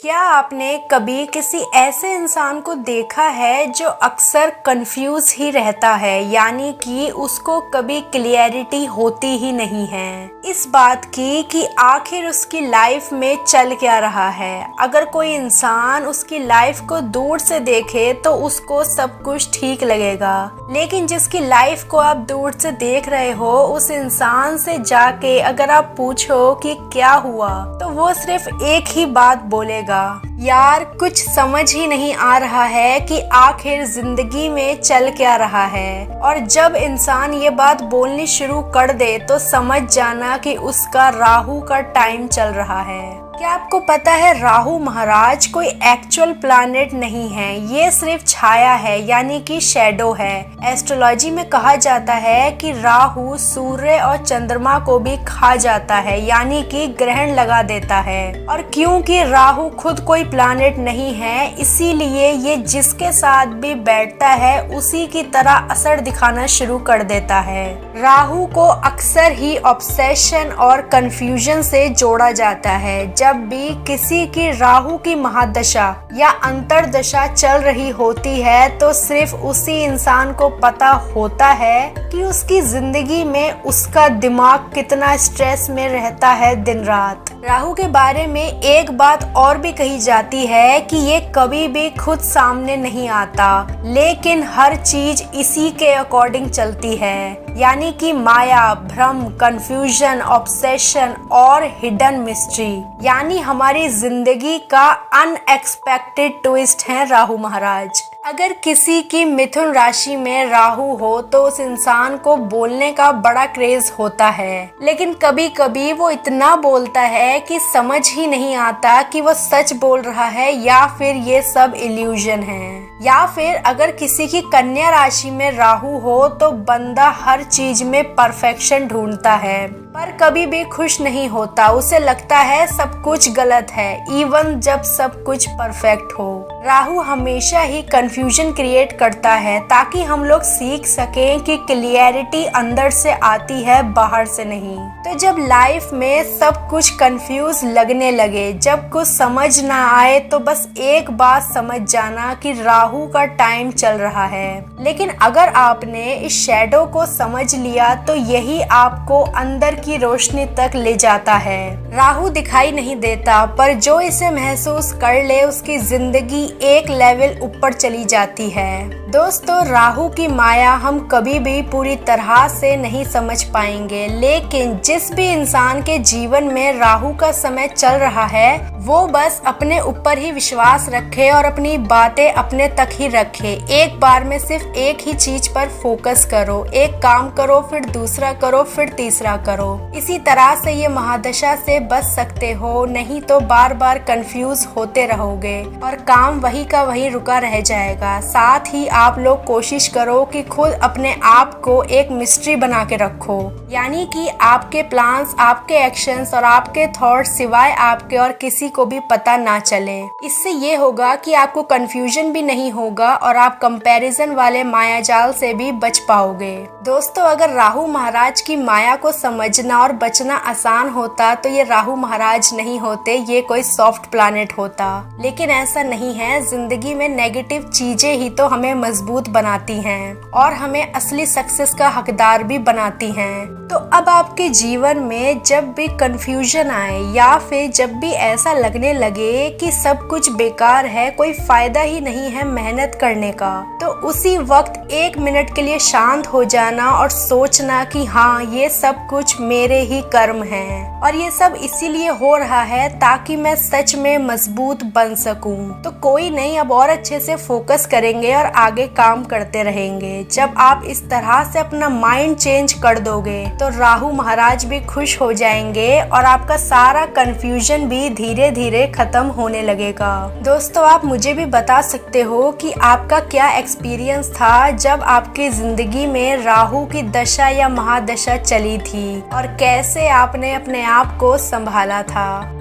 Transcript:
क्या आपने कभी किसी ऐसे इंसान को देखा है जो अक्सर कंफ्यूज ही रहता है, यानी कि उसको कभी क्लियरिटी होती ही नहीं है इस बात की कि आखिर उसकी लाइफ में चल क्या रहा है। अगर कोई इंसान उसकी लाइफ को दूर से देखे तो उसको सब कुछ ठीक लगेगा, लेकिन जिसकी लाइफ को आप दूर से देख रहे हो उस इंसान से जाके अगर आप पूछो कि क्या हुआ तो वो सिर्फ एक ही बात बोलेगा, यार कुछ समझ ही नहीं आ रहा है कि आखिर जिंदगी में चल क्या रहा है। और जब इंसान ये बात बोलनी शुरू कर दे तो समझ जाना कि उसका राहु का टाइम चल रहा है। क्या आपको पता है राहु महाराज कोई एक्चुअल प्लैनेट नहीं है, ये सिर्फ छाया है यानी कि शैडो है। एस्ट्रोलॉजी में कहा जाता है कि राहु सूर्य और चंद्रमा को भी खा जाता है, यानी कि ग्रहण लगा देता है। और क्योंकि राहु खुद कोई प्लैनेट नहीं है इसीलिए ये जिसके साथ भी बैठता है उसी की तरह असर दिखाना शुरू कर देता है। राहु को अक्सर ही ऑब्सेशन और कंफ्यूजन से जोड़ा जाता है। जब भी किसी की राहु की महादशा या अंतरदशा चल रही होती है तो सिर्फ उसी इंसान को पता होता है कि उसकी जिंदगी में उसका दिमाग कितना स्ट्रेस में रहता है दिन रात। राहु के बारे में एक बात और भी कही जाती है कि ये कभी भी खुद सामने नहीं आता, लेकिन हर चीज इसी के अकॉर्डिंग चलती है, यानी कि माया, भ्रम, कंफ्यूजन, ऑब्सेशन और हिडन मिस्ट्री, यानी हमारी जिंदगी का अनएक्सपेक्टेड ट्विस्ट है राहु महाराज। अगर किसी की मिथुन राशि में राहु हो तो उस इंसान को बोलने का बड़ा क्रेज होता है, लेकिन कभी कभी वो इतना बोलता है कि समझ ही नहीं आता कि वो सच बोल रहा है या फिर ये सब इल्यूजन है। या फिर अगर किसी की कन्या राशि में राहु हो तो बंदा हर चीज में परफेक्शन ढूंढता है पर कभी भी खुश नहीं होता, उसे लगता है सब कुछ गलत है इवन जब सब कुछ परफेक्ट हो। राहु हमेशा ही कंफ्यूजन क्रिएट करता है ताकि हम लोग सीख सकें कि क्लियरिटी अंदर से आती है बाहर से नहीं। तो जब लाइफ में सब कुछ कंफ्यूज लगने लगे, जब कुछ समझ ना आए तो बस एक बात समझ जाना कि राहु का टाइम चल रहा है। लेकिन अगर आपने इस शैडो को समझ लिया तो यही आपको अंदर की रोशनी तक ले जाता है। राहु दिखाई नहीं देता पर जो इसे महसूस कर ले उसकी जिंदगी एक लेवल ऊपर चली जाती है। दोस्तों, राहु की माया हम कभी भी पूरी तरह से नहीं समझ पाएंगे, लेकिन जिस भी इंसान के जीवन में राहु का समय चल रहा है वो बस अपने ऊपर ही विश्वास रखे और अपनी बातें अपने तक ही रखे। एक बार में सिर्फ एक ही चीज पर फोकस करो, एक काम करो फिर दूसरा करो फिर तीसरा करो। इसी तरह से ये महादशा से बच सकते हो, नहीं तो बार बार कंफ्यूज होते रहोगे और काम वही का वही रुका रह जाएगा। साथ ही आप लोग कोशिश करो कि खुद अपने आप को एक मिस्ट्री बना के रखो, यानी कि आपके प्लान्स, आपके एक्शंस और आपके थॉट्स सिवाय आपके और किसी को भी पता ना चले। इससे ये होगा कि आपको कंफ्यूजन भी नहीं होगा और आप कंपैरिजन वाले मायाजाल से भी बच पाओगे। दोस्तों, अगर राहु महाराज की माया को समझना और बचना आसान होता तो ये राहु महाराज नहीं होते, ये कोई सॉफ्ट प्लैनेट होता। लेकिन ऐसा नहीं है, जिंदगी में नेगेटिव चीजें ही तो हमें मजबूत बनाती हैं और हमें असली सक्सेस का हकदार भी बनाती हैं। तो अब आपके जीवन में जब भी कंफ्यूजन आए या फिर जब भी ऐसा लगने लगे कि सब कुछ बेकार है, कोई फायदा ही नहीं है मेहनत करने का, तो उसी वक्त 1 मिनट के लिए शांत हो जाना और सोचना कि हाँ, ये सब कुछ मेरे ही कर्म हैं और ये सब इसीलिए हो रहा है ताकि मैं सच में मजबूत बन सकूं। तो कोई नहीं, अब और अच्छे से फोकस करेंगे और आगे काम करते रहेंगे। जब आप इस तरह से अपना माइंड चेंज कर दोगे तो राहु महाराज भी खुश हो जाएंगे और आपका सारा कंफ्यूजन भी धीरे धीरे खत्म होने लगेगा। दोस्तों, आप मुझे भी बता सकते हो कि आपका क्या एक्सपीरियंस था जब आपकी जिंदगी में राहु की दशा या महादशा चली थी और कैसे आपने अपने आप को संभाला था।